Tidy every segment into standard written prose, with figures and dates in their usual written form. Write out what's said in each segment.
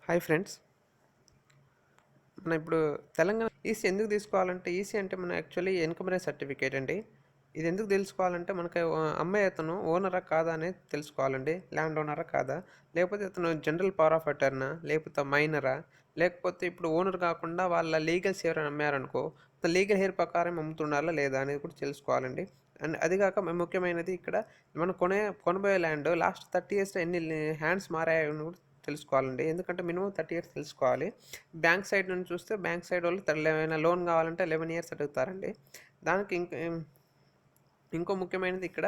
Hi friends. మనం ఇప్పుడు Telangana EC ఎందుకు తీసుకోవాలంటే, ఈసీ అంటే మన యాక్చువల్లీ ఎన్కమరేజ్ సర్టిఫికేట్ అండి. ఇది ఎందుకు తెలుసుకోవాలంటే మనకి అమ్మాయి అతను ఓనరా కాదా అనేది తెలుసుకోవాలండి. ల్యాండ్ ఓనరా కాదా, లేకపోతే అతను జనరల్ పవర్ ఆఫ్ అటర్నా, లేకపోతే మైనరా, లేకపోతే ఇప్పుడు ఓనర్ కాకుండా వాళ్ళ లీగల్స్ ఎవరైనా అమ్మారనుకో, లీగల్ హెయిర్ ప్రకారం అమ్ముతున్నారా లేదా అనేది కూడా తెలుసుకోవాలండి. అండ్ అది కాక ముఖ్యమైనది ఇక్కడ మనం కొనబోయే ల్యాండ్ లాస్ట్ 30 ఇయర్స్లో ఎన్ని హ్యాండ్స్ మారాయని కూడా తెలుసుకోవాలండి. ఎందుకంటే మినిమం 30 ఇయర్స్ తెలుసుకోవాలి. బ్యాంక్ సైడ్ నుంచి చూస్తే బ్యాంక్ సైడ్ వాళ్ళు ఏమైనా లోన్ కావాలంటే 11 ఇయర్స్ అడుగుతారండి. దానికి ఇంకో ముఖ్యమైనది ఇక్కడ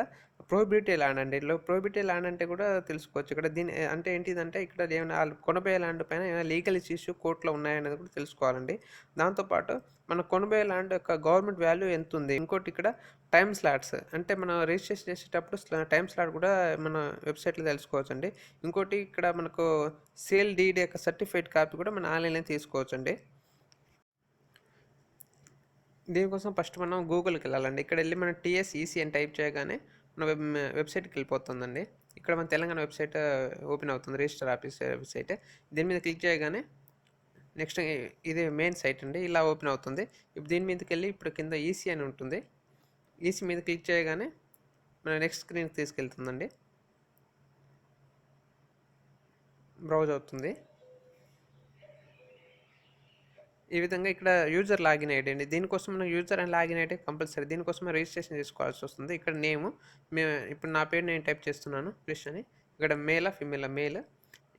ప్రోహిబిటెడ్ ల్యాండ్ అండి. ప్రోహిబిటెడ్ ల్యాండ్ అంటే కూడా తెలుసుకోవచ్చు. ఇక్కడ దీని అంటే ఏంటిదంటే, ఇక్కడ ఏమైనా కొనబోయే ల్యాండ్ పైన ఏమైనా లీగల్ ఇష్యూస్ కోర్టులో ఉన్నాయనేది కూడా తెలుసుకోవాలండి. దాంతోపాటు మన కొనబోయే ల్యాండ్ యొక్క గవర్నమెంట్ వాల్యూ ఎంత ఉంది. ఇంకోటి ఇక్కడ టైమ్ స్లాట్స్ అంటే మనం రిజిస్ట్రేషన్ చేసేటప్పుడు టైమ్ స్లాట్ కూడా మన వెబ్సైట్లో తెలుసుకోవచ్చండి. ఇంకోటి ఇక్కడ మనకు సేల్ డీడ్ యొక్క సర్టిఫైడ్ కాపీ కూడా మన ఆన్లైన్లో తీసుకోవచ్చండి. దీనికోసం ఫస్ట్ మనం గూగుల్కి వెళ్ళాలండి. ఇక్కడ వెళ్ళి మనం టీఎస్ఈసీ అని టైప్ చేయగానే మన వెబ్సైట్కి వెళ్ళిపోతుందండి. ఇక్కడ మన తెలంగాణ వెబ్సైట్ ఓపెన్ అవుతుంది, రిజిస్టర్ ఆఫీస్ వెబ్సైట్. దీని మీద క్లిక్ చేయగానే నెక్స్ట్ ఇది మెయిన్ సైట్ అండి, ఇలా ఓపెన్ అవుతుంది. ఇప్పుడు దీని మీదకి వెళ్ళి ఇప్పుడు కింద ఈసీ అని ఉంటుంది. ఈసీ మీద క్లిక్ చేయగానే మన నెక్స్ట్ స్క్రీన్కి తీసుకెళ్తుందండి. బ్రౌజ్ అవుతుంది. ఈ విధంగా ఇక్కడ యూజర్ లాగిన్ ఐడి అండి. దీనికోసం మనం user and login ID compulsory. దీనికోసం రిజిస్ట్రేషన్ చేసుకోవాల్సి వస్తుంది. ఇక్కడ నేము ఇప్పుడు నా పేరు నేను టైప్ చేస్తున్నాను, క్రిష్ అని. ఇక్కడ మేలా ఫిమేలా, మేల్.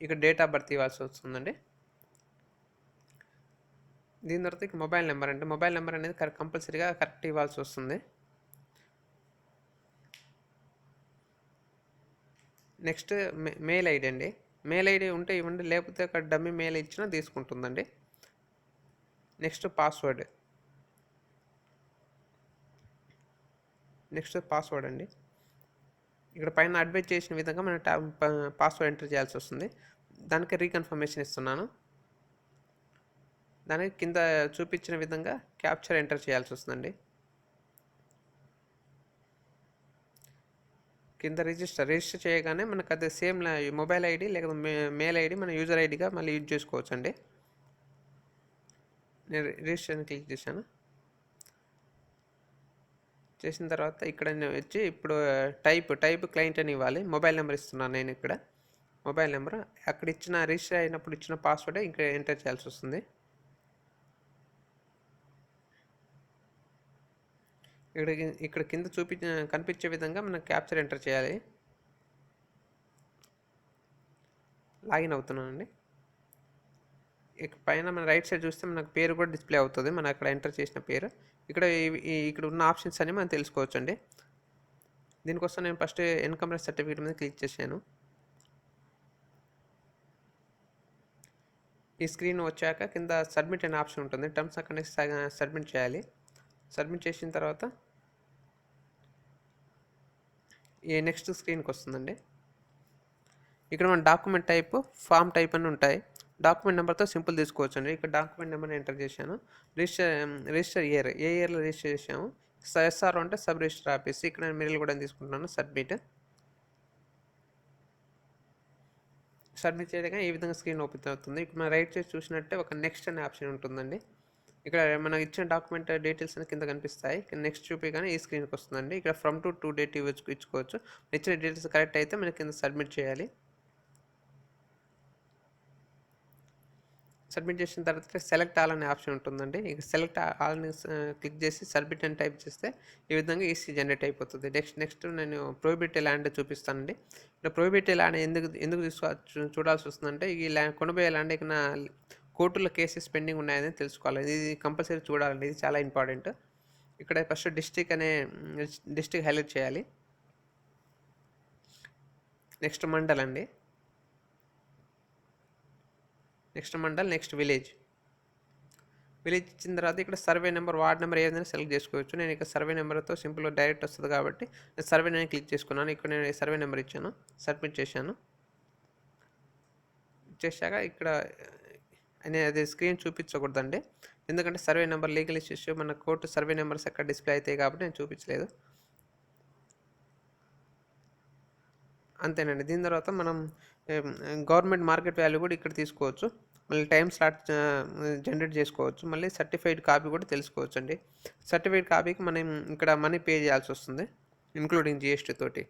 ఇక్కడ డేట్ ఆఫ్ బర్త్ ఇవ్వాల్సి వస్తుందండి. దీని తర్వాత ఇక్కడ మొబైల్ నెంబర్ అంటే మొబైల్ నెంబర్ అనేది కంపల్సరీగా కరెక్ట్ ఇవ్వాల్సి వస్తుంది. నెక్స్ట్ మెయిల్ ఐడి అండి. మెయిల్ ఐడి ఉంటే ఇవ్వండి, లేకపోతే అక్కడ డమ్మీ మెయిల్ ఇచ్చినా తీసుకుంటుందండి. Next password. నెక్స్ట్ పాస్వర్డ్ అండి. ఇక్కడ పైన అడ్వైజ్ చేసిన విధంగా మనం పాస్వర్డ్ ఎంటర్ చేయాల్సి వస్తుంది. దానికి రీకన్ఫర్మేషన్ ఇస్తున్నాను. దానికి కింద చూపించిన విధంగా క్యాప్చర్ ఎంటర్ చేయాల్సి వస్తుందండి. కింద రిజిస్టర్ చేయగానే మనకు అది సేమ్ మొబైల్ ఐడి లేకపోతే మెయిల్ ఐడి మన యూజర్ ఐడిగా మళ్ళీ యూజ్ చేసుకోవచ్చు అండి. నేను రిజిస్టర్ క్లిక్ చేసిన తర్వాత ఇక్కడ నేను వచ్చి ఇప్పుడు టైప్ క్లయింట్ అని ఇవ్వాలి. మొబైల్ నెంబర్ ఇస్తున్నాను నేను. ఇక్కడ మొబైల్ నెంబర్ అక్కడ ఇచ్చిన రిజిస్టర్ అయినప్పుడు ఇచ్చిన పాస్వర్డ్ ఇక్కడ ఎంటర్ చేయాల్సి వస్తుంది. ఇక్కడ కింద కనిపించే విధంగా మనం క్యాప్చర్ ఎంటర్ చేయాలి. లాగిన్ అవుతున్నానండి. పైన మన రైట్ సైడ్ చూస్తే మనకు పేరు కూడా డిస్ప్లే అవుతుంది, మనం అక్కడ ఎంటర్ చేసిన పేరు. ఇక్కడ ఉన్న ఆప్షన్స్ అన్ని మనం తెలుసుకోవచ్చు అండి. దీనికోసం నేను ఫస్ట్ ఇన్కమ్ సర్టిఫికేట్ మీద క్లిక్ చేశాను. ఈ స్క్రీన్ వచ్చాక కింద సబ్మిట్ అనే ఆప్షన్ ఉంటుంది. టర్మ్స్ అండ్ కండిషన్స్ సబ్మిట్ చేయాలి. సబ్మిట్ చేసిన తర్వాత ఈ నెక్స్ట్ స్క్రీన్కి వస్తుందండి. ఇక్కడ మన డాక్యుమెంట్ టైప్, ఫామ్ టైప్ అని ఉంటాయి. డాక్యుమెంట్ నెంబర్తో సింపుల్ తీసుకోవచ్చు అండి. ఇక్కడ డాక్యుమెంట్ నెంబర్ ఎంటర్ చేశాను. రిజిస్టర్ ఇయర్, ఏ ఇయర్లో రిజిస్టర్ చేసాము. ఎస్ఆర్ అంటే సబ్ రిజిస్టర్ ఆఫీస్. ఇక్కడ నేను మెయిల్ కూడా తీసుకుంటున్నాను. సబ్మిట్ చేయగా ఈ విధంగా స్క్రీన్ ఓపెన్ అవుతుంది. ఇప్పుడు మన రైట్ సైడ్ చూసినట్టే ఒక నెక్స్ట్ అనే ఆప్షన్ ఉంటుందండి. ఇక్కడ మనకి ఇచ్చిన డాక్యుమెంట్ డీటెయిల్స్ అని కింద కనిపిస్తాయి. నెక్స్ట్ చూపించగానే ఈ స్క్రీన్కి వస్తుందండి. ఇక్కడ ఫ్రమ్ టు డేట్ ఇచ్చుకోవచ్చు. ఇచ్చిన డీటెయిల్స్ కరెక్ట్ అయితే మనకి కింద సబ్మిట్ చేయాలి. సబ్మిట్ చేసిన తర్వాత సెలెక్ట్ ఆల్ అనే ఆప్షన్ ఉంటుందండి. ఇక సెలెక్ట్ ఆల్ని క్లిక్ చేసి సబ్మిట్ అని టైప్ చేస్తే ఈ విధంగా ఈసీ జనరేట్ అయిపోతుంది. నెక్స్ట్ నేను ప్రోహిబిటెడ్ ల్యాండ్ చూపిస్తానండి. ఇక్కడ ప్రోహిబిటెడ్ ల్యాండ్ ఎందుకు చూడాల్సి వస్తుందంటే, ఈ కొనబోయే ల్యాండ్ ఇక కోర్టులో కేసెస్ పెండింగ్ ఉన్నాయని తెలుసుకోవాలి. ఇది కంపల్సరీ చూడాలండి, ఇది చాలా ఇంపార్టెంట్. ఇక్కడ ఫస్ట్ డిస్ట్రిక్ట్ హైలైట్ చేయాలి. నెక్స్ట్ మండల్ అండి. నెక్స్ట్ మండల్, నెక్స్ట్ విలేజ్ ఇచ్చిన తర్వాత ఇక్కడ సర్వే నెంబర్, వార్డ్ నెంబర్ ఏదైనా సెలెక్ట్ చేసుకోవచ్చు. నేను ఇక్కడ సర్వే నెంబర్తో సింపుల్గా డైరెక్ట్ వస్తుంది కాబట్టి నేను సర్వే నేను క్లిక్ చేసుకున్నాను. ఇక్కడ నేను సర్వే నెంబర్ ఇచ్చాను, సబ్మిట్ చేశాను. చేశాక ఇక్కడ అది స్క్రీన్ చూపించకూడదండి, ఎందుకంటే సర్వే నెంబర్ లీగల్ ఇష్యూస్ మన కోర్టు సర్వే నెంబర్స్ ఎక్కడ డిస్ప్లే అవుతాయి కాబట్టి నేను చూపించలేదు. అంతేనండి. దీని తర్వాత మనం గవర్నమెంట్ మార్కెట్ వాల్యూ కూడా ఇక్కడ తీసుకోవచ్చు. మళ్ళీ టైం స్లాట్ జనరేట్ చేసుకోవచ్చు. మళ్ళీ సర్టిఫైడ్ కాపీ కూడా తెలుసుకోవచ్చు అండి. సర్టిఫైడ్ కాపీకి మనం ఇక్కడ మనీ పే చేయాల్సి వస్తుంది, ఇంక్లూడింగ్ జిఎస్టీ తోటి.